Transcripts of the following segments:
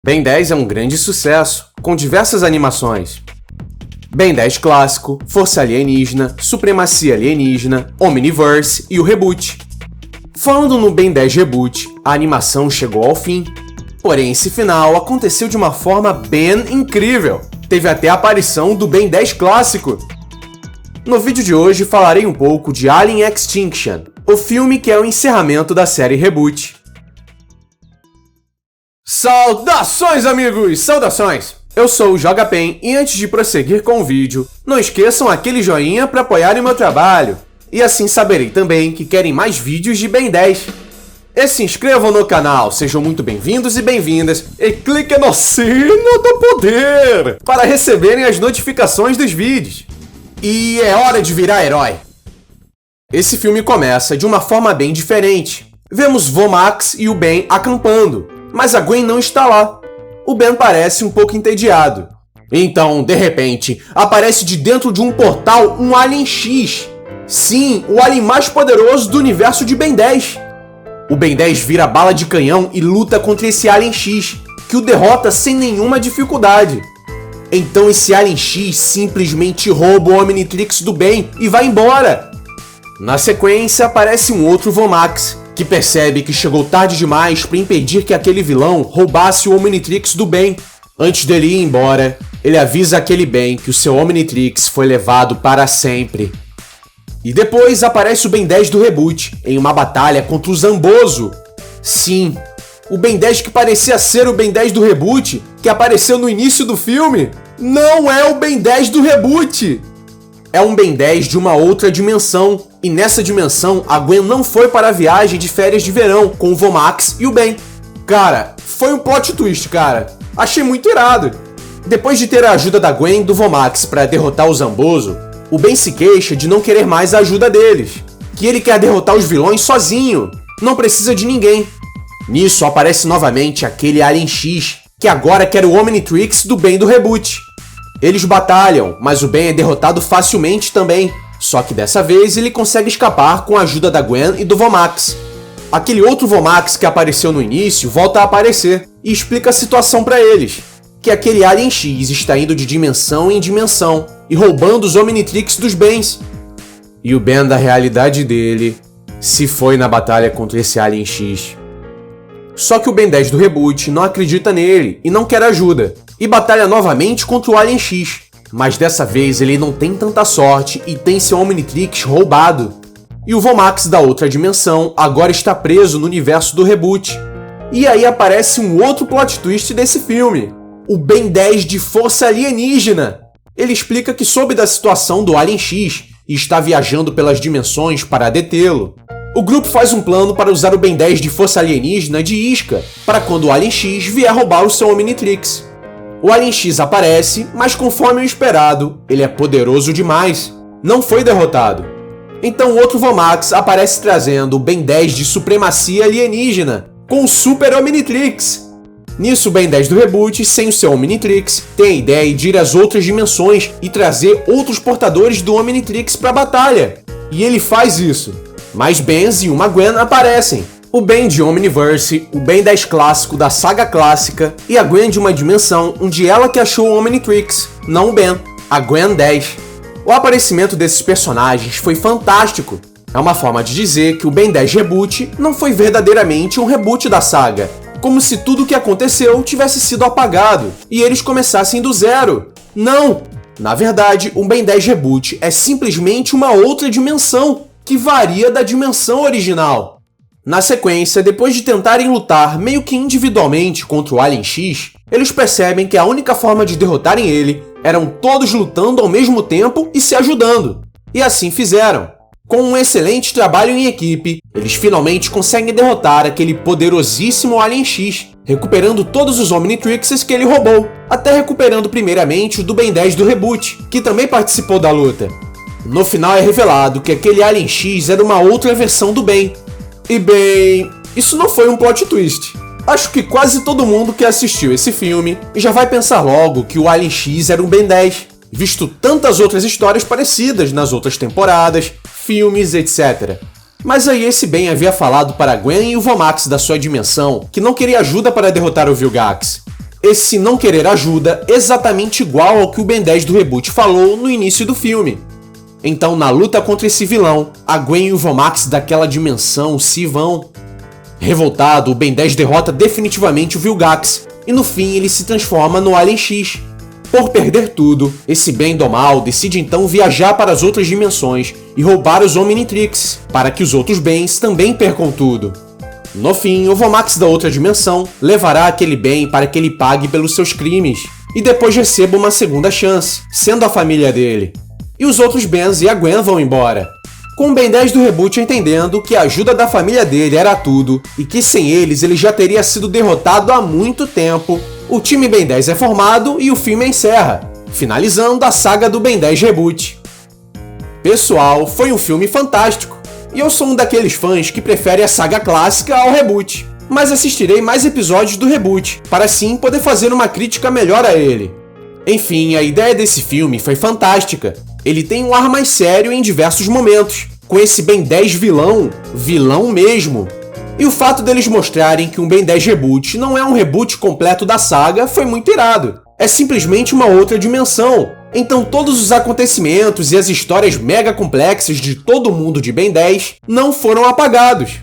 Ben 10 é um grande sucesso, com diversas animações. Ben 10 clássico, Força Alienígena, Supremacia Alienígena, Omniverse e o Reboot. Falando no Ben 10 Reboot, a animação chegou ao fim. Porém, esse final aconteceu de uma forma bem incrível. Teve até a aparição do Ben 10 clássico. No vídeo de hoje falarei um pouco de Alien Extinction, o filme que é o encerramento da série Reboot. Saudações, amigos! Saudações! Eu sou o JogaPen e antes de prosseguir com o vídeo, não esqueçam aquele joinha para apoiarem o meu trabalho. E assim saberei também que querem mais vídeos de Ben 10. E se inscrevam no canal, sejam muito bem-vindos e bem-vindas, e cliquem no sino do poder para receberem as notificações dos vídeos. E é hora de virar herói! Esse filme começa de uma forma bem diferente. Vemos Vomax e o Ben acampando, mas a Gwen não está lá. O Ben parece um pouco entediado. Então, de repente, aparece de dentro de um portal um Alien X. Sim, o alien mais poderoso do universo de Ben 10. O Ben 10 vira bala de canhão e luta contra esse Alien X, que o derrota sem nenhuma dificuldade. Então esse Alien X simplesmente rouba o Omnitrix do Ben e vai embora. Na sequência, aparece um outro Vomax, que percebe que chegou tarde demais para impedir que aquele vilão roubasse o Omnitrix do Ben. Antes dele ir embora, ele avisa aquele Ben que o seu Omnitrix foi levado para sempre. E depois aparece o Ben 10 do Reboot, em uma batalha contra o Zambozo. Sim, o Ben 10 que parecia ser o Ben 10 do Reboot, que apareceu no início do filme, não é o Ben 10 do Reboot! É um Ben 10 de uma outra dimensão, e nessa dimensão a Gwen não foi para a viagem de férias de verão com o Vomax e o Ben. Cara, foi um plot twist, cara. Achei muito irado. Depois de ter a ajuda da Gwen e do Vomax para derrotar o Zambozo, o Ben se queixa de não querer mais a ajuda deles, que ele quer derrotar os vilões sozinho, não precisa de ninguém. Nisso aparece novamente aquele Alien X, que agora quer o Omnitrix do Ben do Reboot. Eles batalham, mas o Ben é derrotado facilmente também, só que dessa vez ele consegue escapar com a ajuda da Gwen e do Vomax. Aquele outro Vomax que apareceu no início volta a aparecer e explica a situação para eles, que aquele Alien X está indo de dimensão em dimensão e roubando os Omnitrix dos Bens. E o Ben da realidade dele se foi na batalha contra esse Alien X. Só que o Ben 10 do Reboot não acredita nele e não quer ajuda, e batalha novamente contra o Alien X, mas dessa vez ele não tem tanta sorte e tem seu Omnitrix roubado. E o Vomax da outra dimensão agora está preso no universo do Reboot. E aí aparece um outro plot twist desse filme, o Ben 10 de Força Alienígena. Ele explica que soube da situação do Alien X e está viajando pelas dimensões para detê-lo. O grupo faz um plano para usar o Ben 10 de Força Alienígena de isca, para quando o Alien X vier roubar o seu Omnitrix. O Alien X aparece, mas conforme o esperado, ele é poderoso demais. Não foi derrotado. Então outro Vomax aparece trazendo o Ben 10 de Supremacia Alienígena, com o Super Omnitrix. Nisso o Ben 10 do Reboot, sem o seu Omnitrix, tem a ideia de ir às outras dimensões e trazer outros portadores do Omnitrix para a batalha. E ele faz isso. Mais Bens e uma Gwen aparecem. O Ben de Omniverse, o Ben 10 clássico da saga clássica e a Gwen de uma dimensão onde ela que achou o Omnitrix, não o Ben, a Gwen 10. O aparecimento desses personagens foi fantástico. É uma forma de dizer que o Ben 10 Reboot não foi verdadeiramente um reboot da saga, como se tudo o que aconteceu tivesse sido apagado e eles começassem do zero. Não! Na verdade, o Ben 10 Reboot é simplesmente uma outra dimensão, que varia da dimensão original. Na sequência, depois de tentarem lutar meio que individualmente contra o Alien X, eles percebem que a única forma de derrotarem ele eram todos lutando ao mesmo tempo e se ajudando. E assim fizeram. Com um excelente trabalho em equipe, eles finalmente conseguem derrotar aquele poderosíssimo Alien X, recuperando todos os Omnitrixes que ele roubou, até recuperando primeiramente o do Ben 10 do Reboot, que também participou da luta. No final é revelado que aquele Alien X era uma outra versão do Ben. E bem, isso não foi um plot twist. Acho que quase todo mundo que assistiu esse filme já vai pensar logo que o Alien X era um Ben 10, visto tantas outras histórias parecidas nas outras temporadas, filmes, etc. Mas aí esse Ben havia falado para Gwen e o Vomax da sua dimensão que não queria ajuda para derrotar o Vilgax. esse não querer ajuda exatamente igual ao que o Ben 10 do reboot falou no início do filme. Então, na luta contra esse vilão, a Gwen e o Vomax daquela dimensão se vão. Revoltado, o Ben 10 derrota definitivamente o Vilgax, e no fim ele se transforma no Alien X. Por perder tudo, esse bem do mal decide então viajar para as outras dimensões e roubar os Omnitrix, para que os outros bens também percam tudo. No fim, o Vomax da outra dimensão levará aquele bem para que ele pague pelos seus crimes, e depois receba uma segunda chance, sendo a família dele. E os outros bens e a Gwen vão embora. Com o Ben 10 do reboot entendendo que a ajuda da família dele era tudo, e que sem eles ele já teria sido derrotado há muito tempo, o time Ben 10 é formado e o filme encerra, finalizando a saga do Ben 10 Reboot. Pessoal, foi um filme fantástico, e eu sou um daqueles fãs que prefere a saga clássica ao reboot, mas assistirei mais episódios do reboot, para assim poder fazer uma crítica melhor a ele. Enfim, a ideia desse filme foi fantástica, ele tem um ar mais sério em diversos momentos, com esse Ben 10 vilão mesmo. E o fato deles mostrarem que um Ben 10 Reboot não é um reboot completo da saga foi muito irado. É simplesmente uma outra dimensão. Então todos os acontecimentos e as histórias mega complexas de todo mundo de Ben 10 não foram apagados.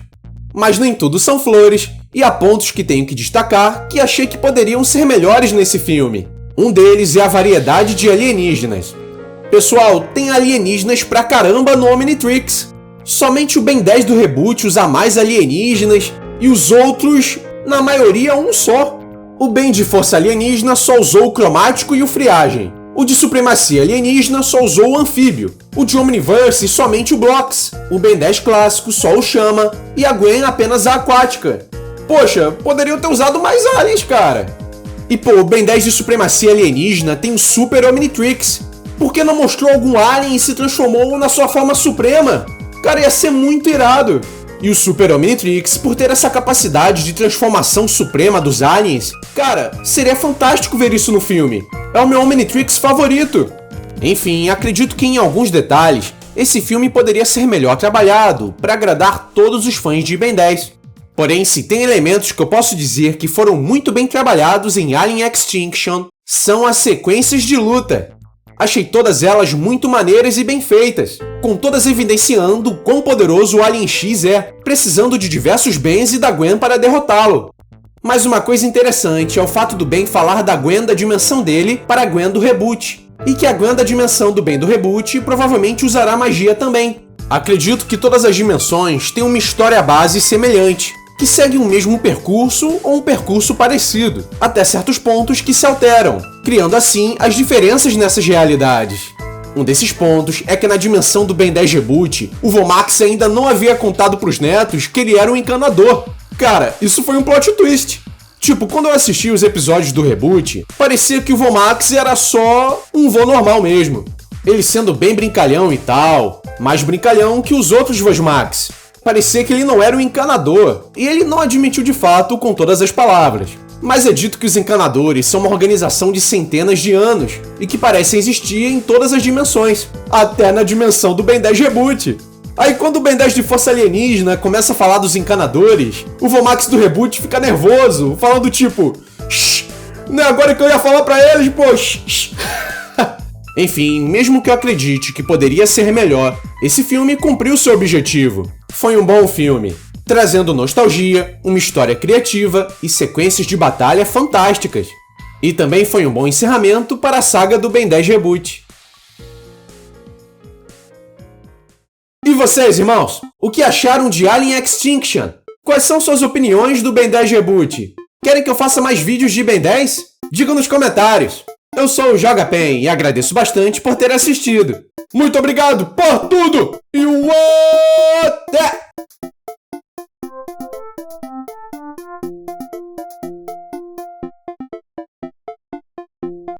Mas nem tudo são flores, e há pontos que tenho que destacar que achei que poderiam ser melhores nesse filme. Um deles é a variedade de alienígenas. Pessoal, tem alienígenas pra caramba no Omnitrix. Somente o Ben 10 do reboot usa mais alienígenas, e os outros, na maioria, um só. O Ben de Força Alienígena só usou o Cromático e o Friagem. O de Supremacia Alienígena só usou o Anfíbio. O de Omniverse somente o Blox. O Ben 10 clássico só o Chama. E a Gwen apenas a Aquática. Poxa, poderiam ter usado mais aliens, cara. E pô, o Ben 10 de Supremacia Alienígena tem o Super Omnitrix. Por que não mostrou algum alien e se transformou na sua forma suprema? Cara, ia ser muito irado. E o Super Omnitrix, por ter essa capacidade de transformação suprema dos aliens, cara, seria fantástico ver isso no filme. É o meu Omnitrix favorito. Enfim, acredito que em alguns detalhes, esse filme poderia ser melhor trabalhado para agradar todos os fãs de Ben 10. Porém, se tem elementos que eu posso dizer que foram muito bem trabalhados em Alien Extinction, são as sequências de luta. Achei todas elas muito maneiras e bem feitas, com todas evidenciando o quão poderoso o Alien X é, precisando de diversos bens e da Gwen para derrotá-lo. Mas uma coisa interessante é o fato do Ben falar da Gwen da dimensão dele para a Gwen do reboot, e que a Gwen da dimensão do Ben do reboot provavelmente usará magia também. Acredito que todas as dimensões têm uma história base semelhante, que seguem o mesmo percurso ou um percurso parecido, até certos pontos que se alteram, criando assim as diferenças nessas realidades. Um desses pontos é que na dimensão do Ben 10 Reboot, o Vomax ainda não havia contado pros netos que ele era um encanador. Cara, isso foi um plot twist. Tipo, quando eu assisti os episódios do reboot, parecia que o Vomax era só um vô normal mesmo. Ele sendo bem brincalhão e tal, mais brincalhão que os outros Vosmax. Parecia que ele não era um encanador, e ele não admitiu de fato com todas as palavras. Mas é dito que os encanadores são uma organização de centenas de anos, e que parecem existir em todas as dimensões, até na dimensão do Ben 10 Reboot. Aí quando o Ben 10 de Força Alienígena começa a falar dos encanadores, o Vomax do reboot fica nervoso, falando tipo, shh, não é agora que eu ia falar pra eles, pô, shh. Enfim, mesmo que eu acredite que poderia ser melhor, esse filme cumpriu seu objetivo. Foi um bom filme, trazendo nostalgia, uma história criativa e sequências de batalha fantásticas. E também foi um bom encerramento para a saga do Ben 10 Reboot. E vocês, irmãos? O que acharam de Alien Extinction? Quais são suas opiniões do Ben 10 Reboot? Querem que eu faça mais vídeos de Ben 10? Digam nos comentários. Eu sou o JogaPen e agradeço bastante por ter assistido. Muito obrigado por tudo! E o